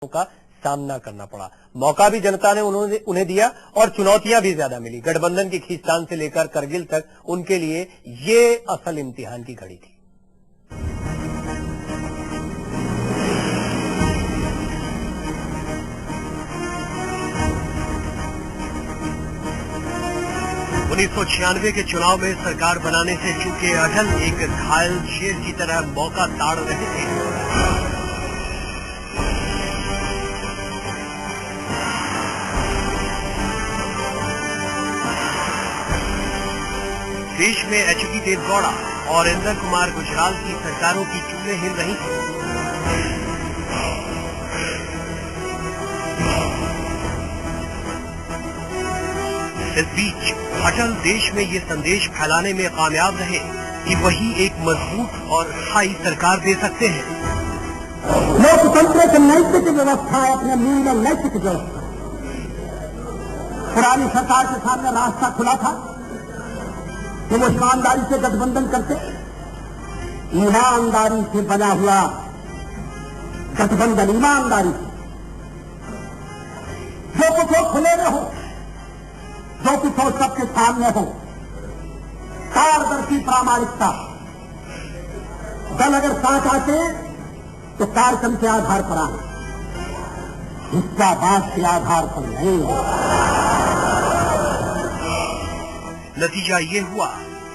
का सामना करना पड़ा। मौका भी जनता ने उन्हें दिया और चुनौतियां भी ज्यादा मिली। गठबंधन की खींचतान से लेकर करगिल तक उनके लिए ये असल इम्तिहान की घड़ी थी। उन्नीस सौ 96 के चुनाव में सरकार बनाने से चूके अटल एक घायल शेर की तरह मौका ताड़ रहे थे। देश में एच.डी. देवगौड़ा और इंदर कुमार गुजराल की सरकारों की चूल्हे हिल रही थी। इस बीच अटल देश में ये संदेश फैलाने में कामयाब रहे कि वही एक मजबूत और स्थायी सरकार दे सकते हैं। लोकतंत्र की नैतिक व्यवस्था अपने मूल में नैतिक व्यवस्था। पुरानी सरकार के सामने रास्ता खुला था कि वो ईमानदारी से गठबंधन करते। ईमानदारी से बना हुआ गठबंधन, ईमानदारी से जो कुछ हो खुले में हो, जो कुछ हो सबके सामने हो, पारदर्शी प्रामाणिकता। दल अगर साथ आते तो कार्यक्रम के आधार पर आए, हिस्साबाद के आधार पर नहीं। नतीजा ये हुआ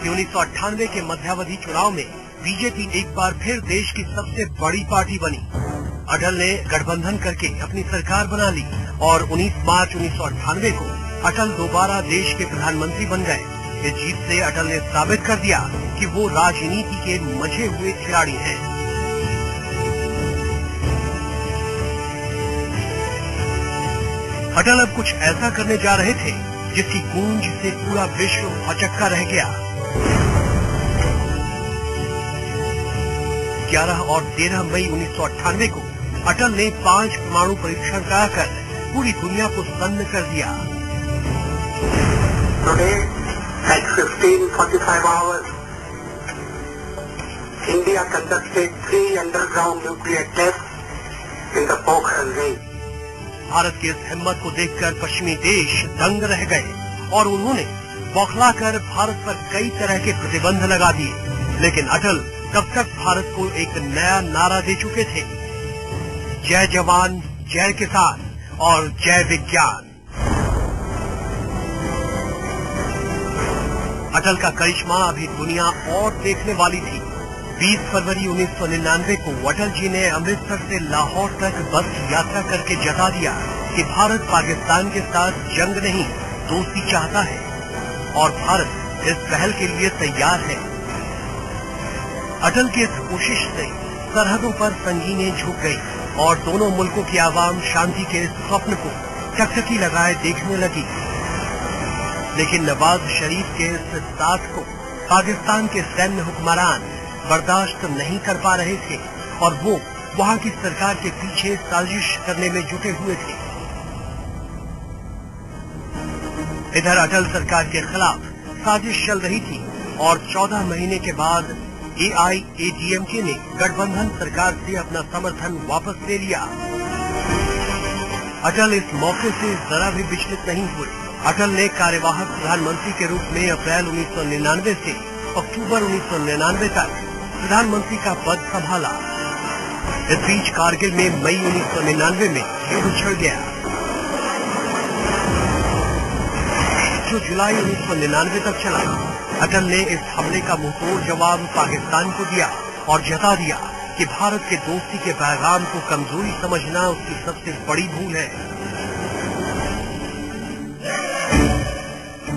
कि 1998 के मध्यावधि चुनाव में बीजेपी एक बार फिर देश की सबसे बड़ी पार्टी बनी। अटल ने गठबंधन करके अपनी सरकार बना ली और 19 मार्च 1998 को अटल दोबारा देश के प्रधानमंत्री बन गए। इस जीत से अटल ने साबित कर दिया कि वो राजनीति के मजे हुए खिलाड़ी हैं। अटल अब कुछ ऐसा करने जा रहे थे जिसकी गूंज से पूरा विश्व भौचक्का रह गया। 11 और 13 मई 1998 को अटल ने 5 परमाणु परीक्षण कराकर पूरी दुनिया को सन्न कर दिया। Today, at 15:45 hours, India conducted 3 underground nuclear tests in the Pokhran range. Bharat की इस हिम्मत को देखकर पश्चिमी देश दंग रह गए और उन्होंने बौखलाकर भारत पर कई तरह के प्रतिबंध लगा दिए। लेकिन अटल तब तक भारत को एक नया नारा दे चुके थे, जय जवान, जय किसान और जय विज्ञान। अटल का करिश्मा अभी दुनिया और देखने वाली थी। 20 फरवरी 1999 को अटल जी ने अमृतसर से लाहौर तक बस यात्रा करके जता दिया कि भारत पाकिस्तान के साथ जंग नहीं, दोस्ती चाहता है और भारत इस पहल के लिए तैयार है। अटल की इस कोशिश से सरहदों पर संगीनें झुक गई और दोनों मुल्कों की आवाम शांति के इस स्वप्न को टकटकी लगाए देखने लगी। लेकिन नवाज शरीफ के इस साथ को पाकिस्तान के सैन्य हुक्मरान बर्दाश्त नहीं कर पा रहे थे और वो वहां की सरकार के पीछे साजिश करने में जुटे हुए थे। इधर अटल सरकार के खिलाफ साजिश चल रही थी और 14 महीने के बाद AIADMK ने गठबंधन सरकार से अपना समर्थन वापस ले लिया। अटल इस मौके से जरा भी विचलित नहीं हुए। अटल ने कार्यवाहक प्रधानमंत्री के रूप में अप्रैल 1999 से अक्टूबर 1999 तक प्रधानमंत्री का पद संभाला। इस बीच कारगिल में मई 1999 में युद्ध छिड़ गया, जो जुलाई 1999 तक चला। अटल ने इस हमले का मुंहतोड़ जवाब पाकिस्तान को दिया और जता दिया कि भारत के दोस्ती के पैगाम को कमजोरी समझना उसकी सबसे बड़ी भूल है।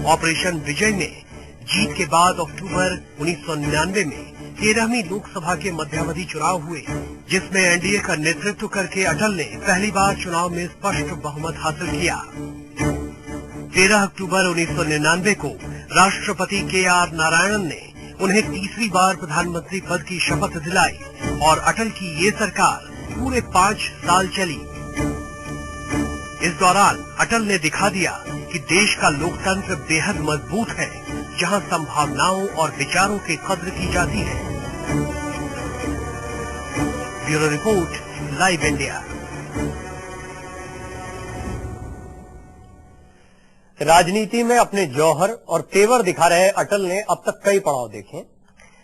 ऑपरेशन विजय में जीत के बाद अक्टूबर 1999 में 13वीं लोकसभा के मध्यावधि चुनाव हुए, जिसमें एनडीए का नेतृत्व करके अटल ने पहली बार चुनाव में स्पष्ट बहुमत हासिल किया। 13 अक्टूबर 1999 को राष्ट्रपति KR नारायणन ने उन्हें तीसरी बार प्रधानमंत्री पद की शपथ दिलाई और अटल की ये सरकार पूरे 5 साल चली। इस दौरान अटल ने दिखा दिया कि देश का लोकतंत्र बेहद मजबूत है, जहां संभावनाओं और विचारों की कद्र की जाती है। Bureau report, live India. राजनीति में अपने जौहर और तेवर दिखा रहे अटल ने अब तक कई पड़ाव देखे।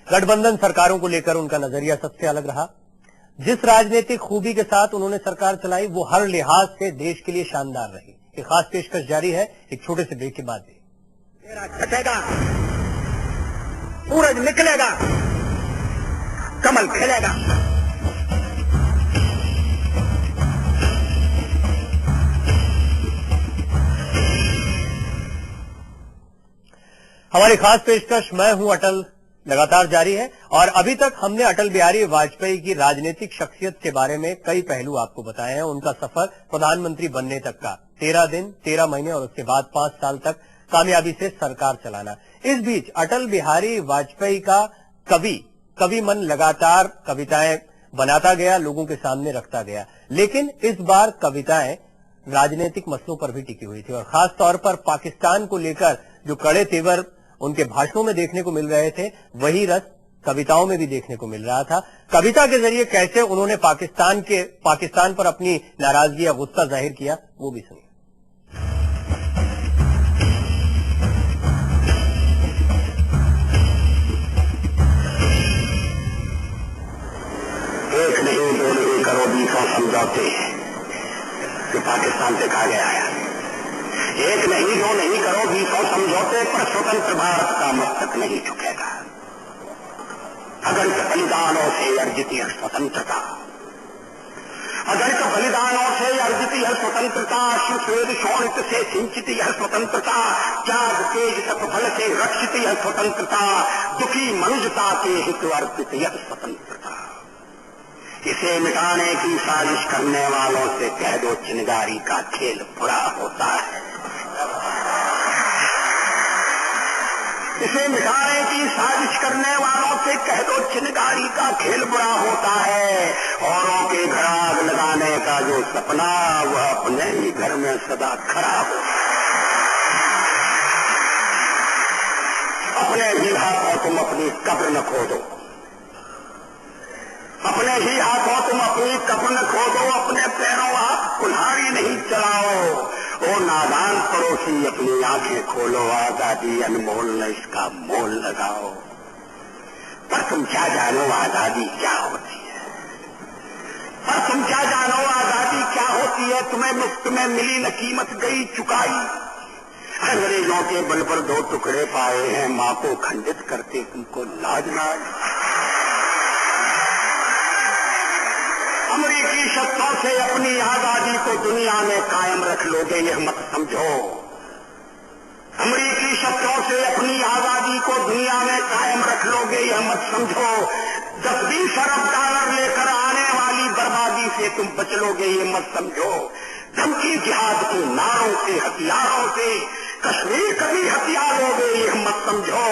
गठबंधन सरकारों को लेकर उनका नजरिया सबसे अलग रहा। जिस राजनीतिक खूबी के साथ उन्होंने सरकार चलाई वो हर लिहाज से देश के लिए शानदार रही। एक खास पेशकश जारी है एक छोटे से ब्रेक के बाद। छटेगा, सूरज निकलेगा, कमल खिलेगा। हमारी खास पेशकश मैं हूं अटल लगातार जारी है और अभी तक हमने अटल बिहारी वाजपेयी की राजनीतिक शख्सियत के बारे में कई पहलू आपको बताए हैं। उनका सफर प्रधानमंत्री बनने तक का 13 दिन 13 महीने और उसके बाद 5 साल तक कामयाबी से सरकार चलाना। इस बीच अटल बिहारी वाजपेयी का कवि मन लगातार कविताएं बनाता गया, लोगों के सामने रखता गया। लेकिन इस बार कविताएं राजनीतिक मसलों पर भी टिकी हुई थी और खास तौर पर पाकिस्तान को लेकर जो कड़े तेवर उनके भाषणों में देखने को मिल रहे थे वही रस कविताओं में भी देखने को मिल रहा था। कविता के जरिए कैसे उन्होंने पाकिस्तान पर अपनी नाराजगी या गुस्सा जाहिर किया वो भी सुनिए। एक नहीं दो नहीं करो 20 समझौते जो पाकिस्तान से कहा गया है। एक नहीं दो नहीं करो 20 समझौते पर स्वतंत्र भारत का मस्तक नहीं झुकेगा। अगणित बलिदानों से अर्जित है स्वतंत्रता, अगणित बलिदानों से अर्जित है स्वतंत्रता, श्वेत शोणित से सिंचित है स्वतंत्रता, त्याग तेज तत्फल से रक्षित है स्वतंत्रता, दुखी मनुष्यता के हित अर्पित है स्वतंत्रता। इसे मिटाने की साजिश करने वालों से कह दो चिनगारी का खेल बुरा होता है। इसे मिटाने की साजिश करने वालों से कह दो चिनगारी का खेल बुरा होता है। औरों के घर आग लगाने का जो सपना वह अपने ही घर में सदा खड़ा हो। अपने ही हाथों तुम अपनी कब्र न खोदो, अपने ही हाथों तुम अपनी कब्र न खोदो, अपने पैरों हाथ कुल्हाड़ी नहीं चलाओ। ओ नादान पड़ोसी अपनी आंखें खोलो, आजादी अनमोल न इसका मोल लगाओ। पर तुम क्या जानो आजादी क्या होती है, पर तुम क्या जानो आजादी क्या होती है। तुम्हें मुफ्त में मिली न कीमत गई चुकाई। अंग्रेजों के बल पर 2 टुकड़े पाए हैं, मां को खंडित करते तुमको लाज ना आई। अमरीकी शस्त्रों से अपनी आजादी को दुनिया में कायम रख लोगे यह मत समझो। अमरीकी शस्त्रों से अपनी आजादी को दुनिया में कायम रख लोगे यह मत समझो। 10-20 अरब डॉलर लेकर आने वाली बर्बादी से तुम बच लोगे ये मत समझो। धमकी जिहाद के नारों से हथियारों से कश्मीर कभी हथियार लोगे यह मत समझो।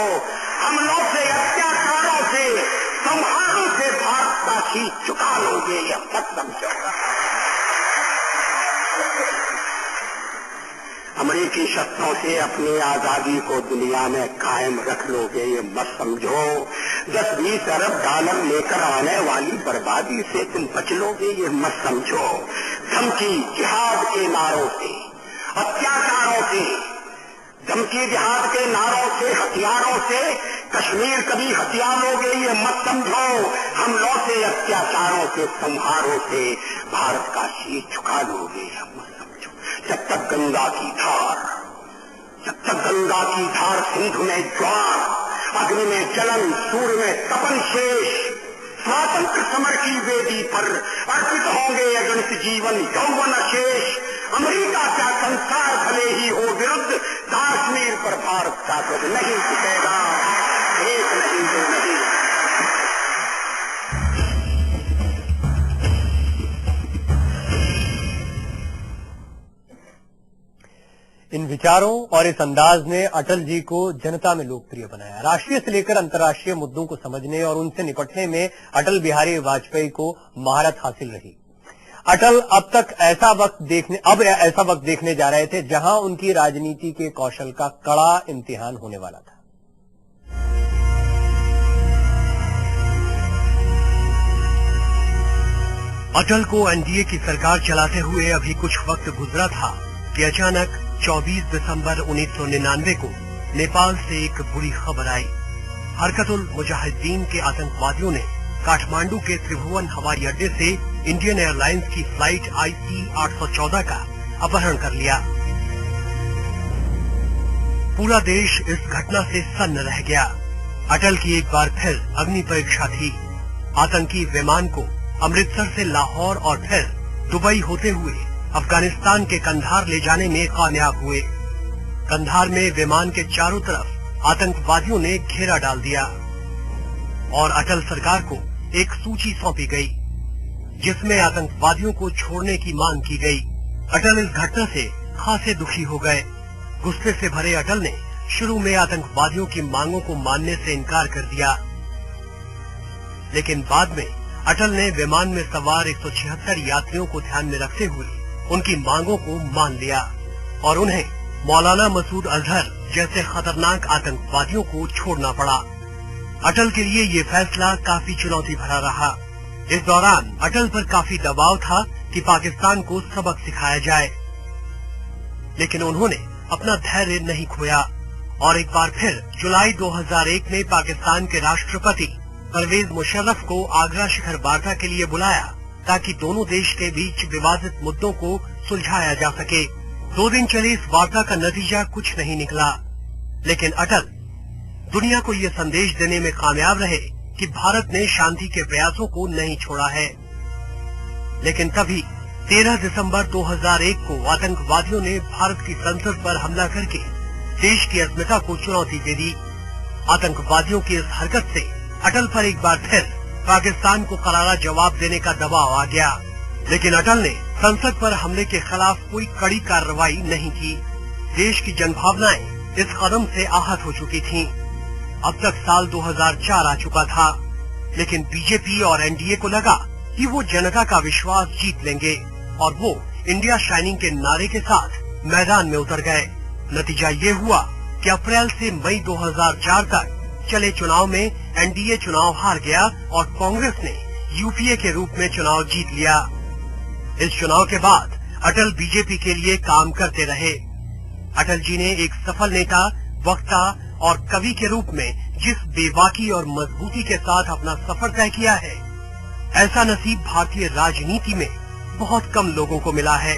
हमलों से अत्याचारों से संहारों से भारत का शीश झुका लोगे यह मत समझो। अमरीकी शस्त्रों से अपनी आजादी को दुनिया में कायम रख लोगे ये मत समझो। 10-20 अरब डॉलर लेकर आने वाली बर्बादी से तुम बच लोगे ये मत समझो। धमकी जिहाद के नारों से अत्याचारों से, धमकी जिहाद के नारों से हथियारों से कश्मीर कभी हथियार लोगे ये मत समझो। हमलों से अत्याचारों से संहारों से भारत का शीश झुका लोगे ये मत समझो। जब तक गंगा की धार सिंधु में ज्वार, अग्नि में जलन, सूर्य में तपन शेष, स्वातंत्र समर की वेदी पर अर्पित होंगे अगणित जीवन यौवन शेष। अमेरिका का संसार भले ही हो विरुद्ध, कश्मीर पर भारत का ध्वज नहीं झुकेगा। एक नहीं दो नहीं। इन विचारों और इस अंदाज ने अटल जी को जनता में लोकप्रिय बनाया। राष्ट्रीय से लेकर अंतर्राष्ट्रीय मुद्दों को समझने और उनसे निपटने में अटल बिहारी वाजपेयी को महारत हासिल रही। अटल अब ऐसा वक्त देखने जा रहे थे जहां उनकी राजनीति के कौशल का कड़ा इम्तिहान होने वाला था। अटल को एनडीए की सरकार चलाते हुए अभी कुछ वक्त गुजरा था कि अचानक 24 दिसंबर 1999 को नेपाल से एक बुरी खबर आई। हरकतुल मुजाहिदीन के आतंकवादियों ने काठमांडू के त्रिभुवन हवाई अड्डे से इंडियन एयरलाइंस की फ्लाइट IC 814 का अपहरण कर लिया। पूरा देश इस घटना से सन्न रह गया। अटल की एक बार फिर अग्नि परीक्षा थी। आतंकी विमान को अमृतसर से लाहौर और फिर दुबई होते हुए अफगानिस्तान के कंधार ले जाने में कामयाब हुए। कंधार में विमान के चारों तरफ आतंकवादियों ने घेरा डाल दिया और अटल सरकार को एक सूची सौंपी गई, जिसमें आतंकवादियों को छोड़ने की मांग की गई। अटल इस घटना से खासे दुखी हो गए। गुस्से से भरे अटल ने शुरू में आतंकवादियों की मांगों को मानने से इनकार कर दिया, लेकिन बाद में अटल ने विमान में सवार 176 यात्रियों को ध्यान में रखते हुए उनकी मांगों को मान लिया और उन्हें मौलाना मसूद अजहर जैसे खतरनाक आतंकवादियों को छोड़ना पड़ा। अटल के लिए ये फैसला काफी चुनौती भरा रहा। इस दौरान अटल पर काफी दबाव था कि पाकिस्तान को सबक सिखाया जाए, लेकिन उन्होंने अपना धैर्य नहीं खोया और एक बार फिर जुलाई 2001 में पाकिस्तान के राष्ट्रपति परवेज मुशर्रफ को आगरा शिखर वार्ता के लिए बुलाया ताकि दोनों देश के बीच विवादित मुद्दों को सुलझाया जा सके। 2 दिन चली इस वार्ता का नतीजा कुछ नहीं निकला, लेकिन अटल दुनिया को ये संदेश देने में कामयाब रहे कि भारत ने शांति के प्रयासों को नहीं छोड़ा है। लेकिन तभी 13 दिसंबर 2001 को आतंकवादियों ने भारत की संसद पर हमला करके देश की अस्मिता को चुनौती दे दी। आतंकवादियों की इस हरकत से अटल पर एक बार फिर पाकिस्तान को करारा जवाब देने का दबाव आ गया, लेकिन अटल ने संसद पर हमले के खिलाफ कोई कड़ी कार्रवाई नहीं की। देश की जनभावनाएं इस कदम से आहत हो चुकी थीं। अब तक साल 2004 आ चुका था, लेकिन बीजेपी और एनडीए को लगा कि वो जनता का विश्वास जीत लेंगे और वो इंडिया शाइनिंग के नारे के साथ मैदान में उतर गए। नतीजा ये हुआ कि अप्रैल से मई 2004 तक चले चुनाव में एनडीए चुनाव हार गया और कांग्रेस ने यूपीए के रूप में चुनाव जीत लिया। इस चुनाव के बाद अटल बीजेपी के लिए काम करते रहे। अटल जी ने एक सफल नेता, वक्ता और कवि के रूप में जिस बेबाकी और मजबूती के साथ अपना सफर तय किया है, ऐसा नसीब भारतीय राजनीति में बहुत कम लोगों को मिला है।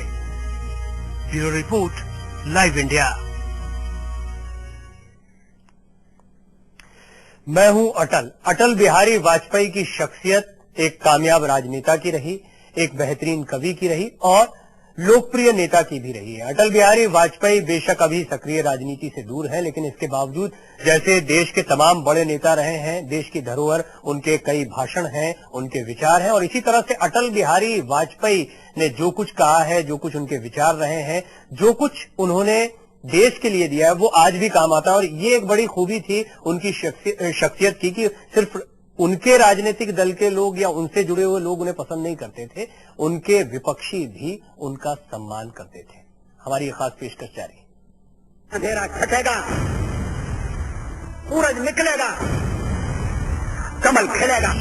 Bureau report, live India. मैं हूं अटल। अटल बिहारी वाजपेयी की शख्सियत एक कामयाब राजनेता की रही, एक बेहतरीन कवि की रही और लोकप्रिय नेता की भी रही है। अटल बिहारी वाजपेयी बेशक अभी सक्रिय राजनीति से दूर है, लेकिन इसके बावजूद जैसे देश के तमाम बड़े नेता रहे हैं, देश की धरोहर उनके कई भाषण हैं, उनके विचार हैं और इसी तरह से अटल बिहारी वाजपेयी ने जो कुछ कहा है, जो कुछ उनके विचार रहे हैं, जो कुछ उन्होंने देश के लिए दिया है, वो आज भी काम आता है। और ये एक बड़ी खूबी थी उनकी शख्सियत की कि सिर्फ उनके राजनीतिक दल के लोग या उनसे जुड़े हुए लोग उन्हें पसंद नहीं करते थे, उनके विपक्षी भी उनका सम्मान करते थे। हमारी ये खास पेशकश जारी। अंधेरा छटेगा, सूरज निकलेगा, कमल खिलेगा।